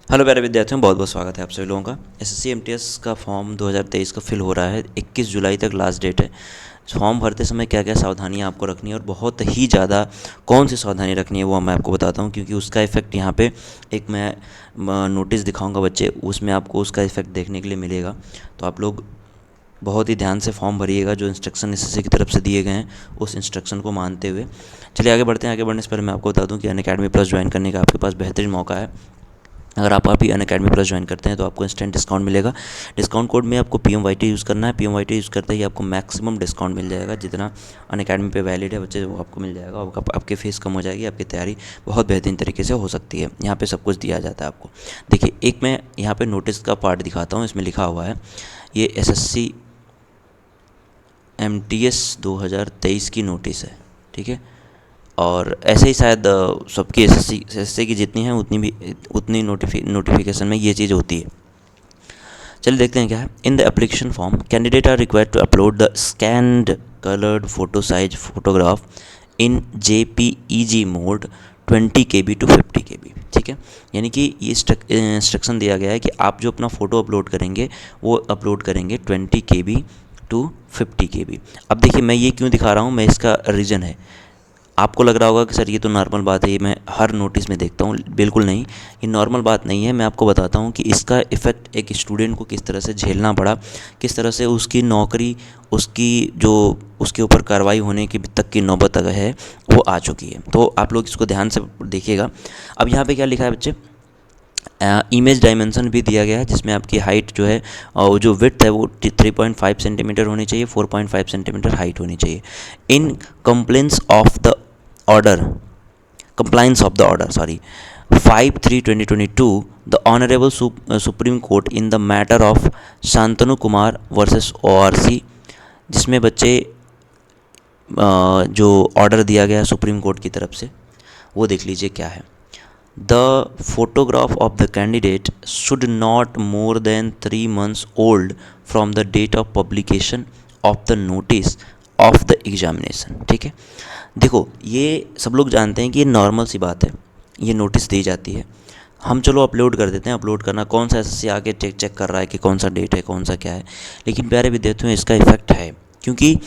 Hello प्यारे विद्यार्थियों, बहुत बहुत स्वागत है आप सभी लोगों का। एसएससी एमटीएस का फॉर्म 2023 का फिल हो रहा है। 21 जुलाई तक लास्ट डेट है। फॉर्म भरते समय क्या क्या सावधानियां आपको रखनी है और बहुत ही ज़्यादा कौन सी सावधानी रखनी है वो मैं आपको बताता हूं, क्योंकि उसका इफेक्ट यहाँ पे एक मैं नोटिस दिखाऊंगा बच्चे, उसमें आपको उसका इफेक्ट देखने के लिए मिलेगा। तो आप लोग बहुत ही ध्यान से फॉर्म भरिएगा। जो इंस्ट्रक्शन एसएससी की तरफ से दिए गए हैं उस इंस्ट्रक्शन को मानते हुए चलिए आगे बढ़ते हैं। आगे बढ़ने से पहले मैं आपको बता दूं कि अनअकैडमी प्लस ज्वाइन करने का आपके पास बेहतरीन मौका है। अगर आप अभी अनअकैडमी प्लस ज्वाइन करते हैं तो आपको इंस्टेंट डिस्काउंट मिलेगा। डिस्काउंट कोड में आपको PMYT यूज़ करना है। PMYT यूज़ करते ही आपको मैक्सिमम डिस्काउंट मिल जाएगा। जितना अनअकैडमी पे वैलिड है बच्चे वो आपको मिल जाएगा। आपकी फ़ीस कम हो जाएगी, आपकी तैयारी बहुत बेहतरीन तरीके से हो सकती है। यहाँ पे सब कुछ दिया जाता है आपको। देखिए, एक मैं यहाँ पे नोटिस का पार्ट दिखाता हूँ। इसमें लिखा हुआ है ये SSC MTS 2023 की नोटिस है, ठीक है। और ऐसे ही शायद सबकी एसएससी की जितनी हैं उतनी नोटिफिकेशन में ये चीज़ होती है। चलिए देखते हैं क्या है। In the application form candidate are required to upload the scanned coloured photo size photograph in JPEG mode 20 KB to 50 KB, ठीक है। यानी कि ये इंस्ट्रक्शन दिया गया है कि आप जो अपना फ़ोटो अपलोड करेंगे वो अपलोड करेंगे 20 KB to 50 KB। अब देखिए, मैं ये क्यों दिखा रहा हूँ, मैं इसका रीज़न है। आपको लग रहा होगा कि सर ये तो नॉर्मल बात है, ये मैं हर नोटिस में देखता हूँ। बिल्कुल नहीं, ये नॉर्मल बात नहीं है। मैं आपको बताता हूँ कि इसका इफ़ेक्ट एक स्टूडेंट को किस तरह से झेलना पड़ा, किस तरह से उसकी नौकरी, उसकी जो उसके ऊपर कार्रवाई होने की तक की नौबत है वो आ चुकी है। तो आप लोग इसको ध्यान से देखिएगा। अब यहाँ पे क्या लिखा है बच्चे, इमेज डायमेंशन भी दिया गया है, जिसमें आपकी हाइट जो है और जो विड्थ है वो 3.5 सेंटीमीटर होनी चाहिए, 4.5 सेंटीमीटर हाइट होनी चाहिए। In compliance of the order compliance of the order, sorry, 5/3/2022, the honorable supreme court in the matter of Shantanu Kumar versus ORC, जिसमें बच्चे जो ऑर्डर दिया गया सुप्रीम कोर्ट की तरफ से वो देख लीजिए क्या है। The photograph of the candidate should not more than 3 months old from the date of publication of the notice of the examination, ठीक है। देखो, ये सब लोग जानते हैं कि ये नॉर्मल सी बात है, ये नोटिस दी जाती है, हम चलो अपलोड कर देते हैं। अपलोड करना, कौन सा एसएससी आके चेक कर रहा है कि कौन सा डेट है, कौन सा क्या है। लेकिन प्यारे विद्यार्थियों, इसका इफेक्ट है, क्योंकि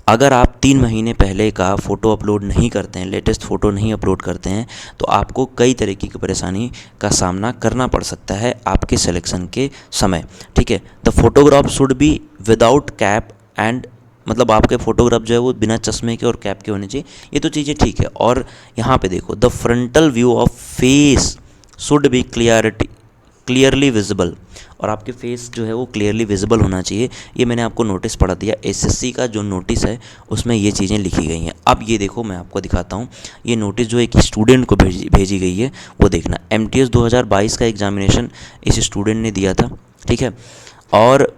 अगर आप 3 महीने पहले का फ़ोटो अपलोड नहीं करते हैं, लेटेस्ट फ़ोटो नहीं अपलोड करते हैं, तो आपको कई तरीके की परेशानी का सामना करना पड़ सकता है आपके सिलेक्शन के समय, ठीक है। The photograph should be without cap and, मतलब आपके फ़ोटोग्राफ जो है वो बिना चश्मे के और कैप के होने चाहिए। ये तो चीज़ें ठीक है। और यहाँ पे देखो, the frontal view of face should be clearly visible, और आपके फेस जो है वो क्लियरली विजिबल होना चाहिए। ये मैंने आपको नोटिस पढ़ा दिया। एसएससी का जो नोटिस है उसमें ये चीज़ें लिखी गई हैं। अब ये देखो, मैं आपको दिखाता हूँ ये नोटिस जो एक स्टूडेंट को भेजी गई है, वो देखना। MTS 2022 का एग्जामिनेशन इस स्टूडेंट ने दिया था, ठीक है। और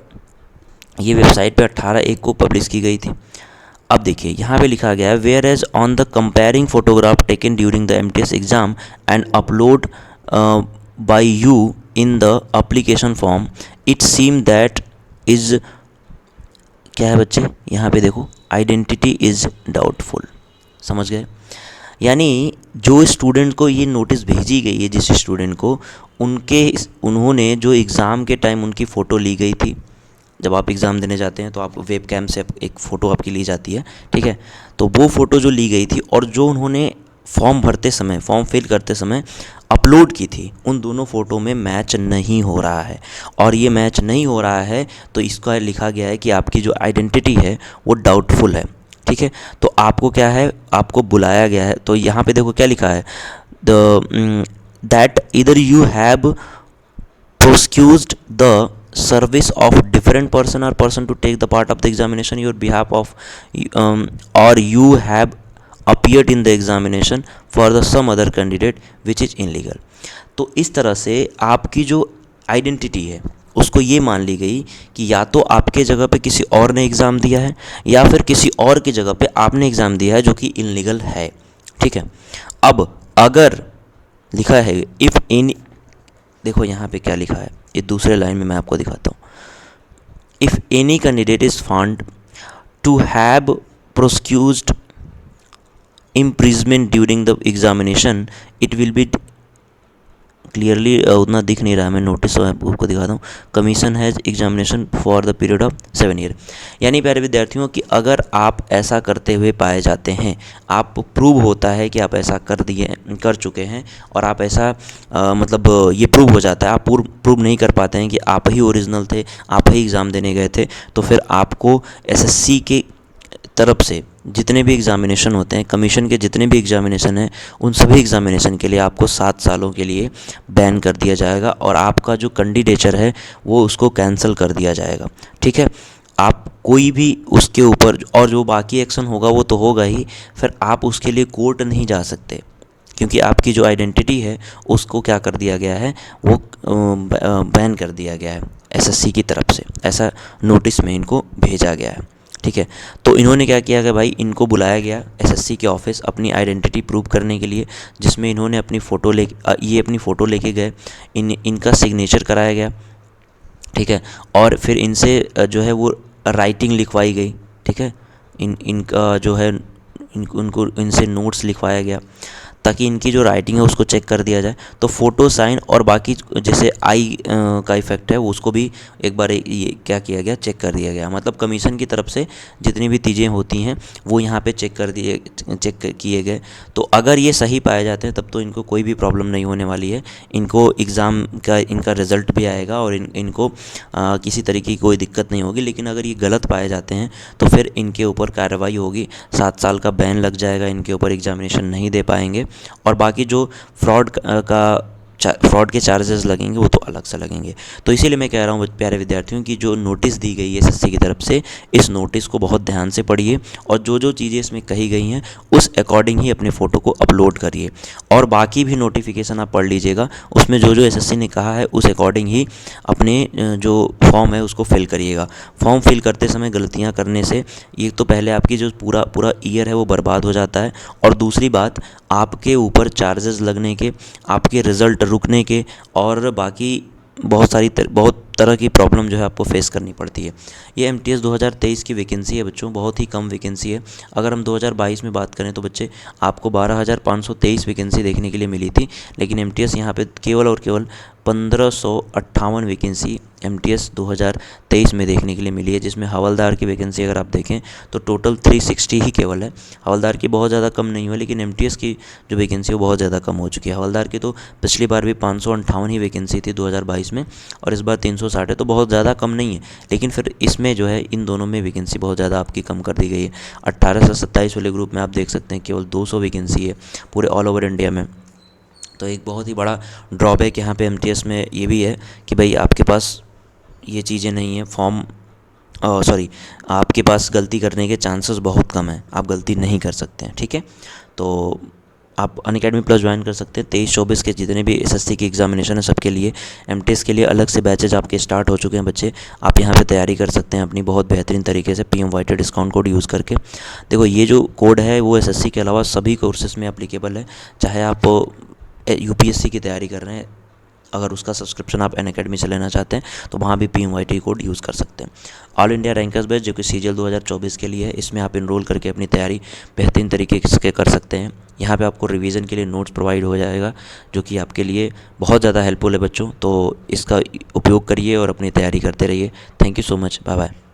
ये वेबसाइट पे 18/1 को पब्लिश की गई थी। अब देखिए, यहाँ पे लिखा गया है, whereas on the comparing photograph taken during the MTS exam and upload by you in the application form, it seem that is, क्या है बच्चे, यहाँ पे देखो, आइडेंटिटी इज डाउटफुल। समझ गए? यानी जो स्टूडेंट को ये नोटिस भेजी गई है, जिस स्टूडेंट को, उन्होंने जो एग्ज़ाम के टाइम उनकी फ़ोटो ली गई थी, जब आप एग्ज़ाम देने जाते हैं तो आप वेब कैम से एक फ़ोटो आपकी ली जाती है, ठीक है। तो वो फ़ोटो जो ली गई थी और जो उन्होंने फॉर्म भरते समय, फॉर्म फिल करते समय अपलोड की थी, उन दोनों फ़ोटो में मैच नहीं हो रहा है। और ये मैच नहीं हो रहा है तो इसका लिखा गया है कि आपकी जो आइडेंटिटी है वो डाउटफुल है, ठीक है। तो आपको क्या है, आपको बुलाया गया है। तो यहाँ पे देखो क्या लिखा है, द दैट इधर you have prosecused the service of different person or person to take the part of the examination your behalf of, or you have appeared in the examination for the some other candidate which is illegal। तो इस तरह से आपकी जो identity है उसको ये मान ली गई कि या तो आपके जगह पे किसी और ने एग्ज़ाम दिया है या फिर किसी और की जगह पे आपने एग्ज़ाम दिया है जो कि इलीगल है, ठीक है। अब अगर लिखा है इफ़ इन, देखो यहाँ पे क्या लिखा है, ये दूसरे लाइन में मैं आपको दिखाता हूँ। If any candidate is found to have prosecuted imprisonment during the examination, it will be clearly उतना दिख नहीं रहा है, मैं नोटिस आपको दिखाता हूँ। Commission has examination for the period of 7 year. यानी प्यारे विद्यार्थियों कि अगर आप ऐसा करते हुए पाए जाते हैं, आप प्रूव होता है कि आप ऐसा कर चुके हैं और आप ऐसा मतलब ये प्रूव हो जाता है, आप प्रूव नहीं कर पाते हैं कि आप ही ओरिजिनल थे, आप ही एग्ज़ाम देने गए थे, तो फिर आपको एसएससी के तरफ से जितने भी एग्ज़ामिनेशन होते हैं, कमीशन के जितने भी एग्ज़ामिनेशन हैं, उन सभी एग्ज़ामिनेशन के लिए आपको 7 सालों के लिए बैन कर दिया जाएगा और आपका जो कैंडिडेचर है वो उसको कैंसिल कर दिया जाएगा। ठीक है, आप कोई भी उसके ऊपर और जो बाकी एक्शन होगा वो तो होगा ही, फिर आप उसके लिए कोर्ट नहीं जा सकते क्योंकि आपकी जो आइडेंटिटी है उसको क्या कर दिया गया है, वो बैन कर दिया गया है एसएससी की तरफ से, ऐसा नोटिस में इनको भेजा गया है। ठीक है, तो इन्होंने क्या किया कि भाई इनको बुलाया गया एसएससी के ऑफिस अपनी आइडेंटिटी प्रूव करने के लिए, जिसमें इन्होंने अपनी फ़ोटो लेके गए, इनका सिग्नेचर कराया गया। ठीक है, और फिर इनसे जो है वो राइटिंग लिखवाई गई। ठीक है, इनका जो है उनको इनसे नोट्स लिखवाया गया ताकि इनकी जो राइटिंग है उसको चेक कर दिया जाए। तो फ़ोटो, साइन और बाकी जैसे आई का इफ़ेक्ट है वो उसको भी एक बार ये क्या किया गया, चेक कर दिया गया। मतलब कमीशन की तरफ से जितनी भी चीज़ें होती हैं वो यहाँ पे चेक किए गए। तो अगर ये सही पाए जाते हैं तब तो इनको कोई भी प्रॉब्लम नहीं होने वाली है, इनको एग्ज़ाम का इनका रिज़ल्ट भी आएगा और इनको किसी तरीके की कोई दिक्कत नहीं होगी। लेकिन अगर ये गलत पाए जाते हैं तो फिर इनके ऊपर कार्रवाई होगी, 7 साल का बैन लग जाएगा, इनके ऊपर एग्ज़ामिनेशन नहीं दे पाएंगे और बाकी जो फ्रॉड के चार्जेस लगेंगे वो तो अलग से लगेंगे। तो इसीलिए मैं कह रहा हूँ प्यारे विद्यार्थियों की जो नोटिस दी गई है एसएससी की तरफ से, इस नोटिस को बहुत ध्यान से पढ़िए और जो जो चीज़ें इसमें कही गई हैं उस अकॉर्डिंग ही अपने फ़ोटो को अपलोड करिए और बाकी भी नोटिफिकेशन आप पढ़ लीजिएगा, उसमें जो जो एसएससी ने कहा है उस अकॉर्डिंग ही अपने जो फॉर्म है उसको फिल करिएगा। फॉर्म फिल करते समय गलतियाँ करने से एक तो पहले आपकी जो पूरा ईयर है वो बर्बाद हो जाता है और दूसरी बात आपके ऊपर चार्जेस लगने के, आपके रिज़ल्ट रुकने के और बाकी बहुत तरह की प्रॉब्लम जो है आपको फेस करनी पड़ती है। ये एमटीएस 2023 की वैकेंसी है बच्चों, बहुत ही कम वैकेंसी है। अगर हम 2022 में बात करें तो बच्चे आपको 12,523 वैकेंसी देखने के लिए मिली थी, लेकिन एमटीएस यहाँ पे केवल और केवल 1558 वैकेंसी एमटीएस 2023 में देखने के लिए मिली है, जिसमें हवलदार की वैकेंसी अगर आप देखें तो टोटल 360 ही केवल है। हवलदार की बहुत ज़्यादा कम नहीं हुआ, लेकिन एमटीएस की जो वैकेंसी वो बहुत ज़्यादा कम हो चुकी है। हवलदार की तो पिछली बार भी 558 ही वैकेंसी थी 2022 में और इस बार 360 है, तो बहुत ज़्यादा कम नहीं है। लेकिन फिर इसमें जो है इन दोनों में वैकेंसी बहुत ज़्यादा आपकी कम कर दी गई है। 18 से 27 वाले ग्रुप में आप देख सकते हैं केवल 200 वैकेंसी है पूरे ऑल ओवर इंडिया में। तो एक बहुत ही बड़ा ड्रॉबैक यहाँ पे एमटीएस में ये भी है कि भाई आपके पास ये चीज़ें नहीं है, आपके पास गलती करने के चांसेस बहुत कम हैं, आप गलती नहीं कर सकते हैं। ठीक है, तो आप अनअकैडमी प्लस ज्वाइन कर सकते हैं। 23-24 के जितने भी एसएससी की एग्जामिनेशन है सबके लिए, एमटीएस के लिए अलग से बैचेज आपके स्टार्ट हो चुके हैं बच्चे, आप यहाँ पे तैयारी कर सकते हैं अपनी बहुत बेहतरीन तरीके से PMYT डिस्काउंट कोड यूज़ करके। देखो ये जो कोड है वो एसएससी के अलावा सभी कोर्सेज में एप्लीकेबल है, चाहे आप यूपीएससी की तैयारी कर रहे हैं, अगर उसका सब्सक्रिप्शन आप अनअकैडमी से लेना चाहते हैं तो वहाँ भी PMYT कोड यूज़ कर सकते हैं। ऑल इंडिया रैंकर्स बैच जो कि CGL 2024 के लिए है, इसमें आप इनरोल करके अपनी तैयारी बेहतरीन तरीके से कर सकते हैं। यहाँ पे आपको रिवीजन के लिए नोट्स प्रोवाइड हो जाएगा जो कि आपके लिए बहुत ज़्यादा हेल्पफुल है बच्चों, तो इसका उपयोग करिए और अपनी तैयारी करते रहिए। Thank you so much, bye bye.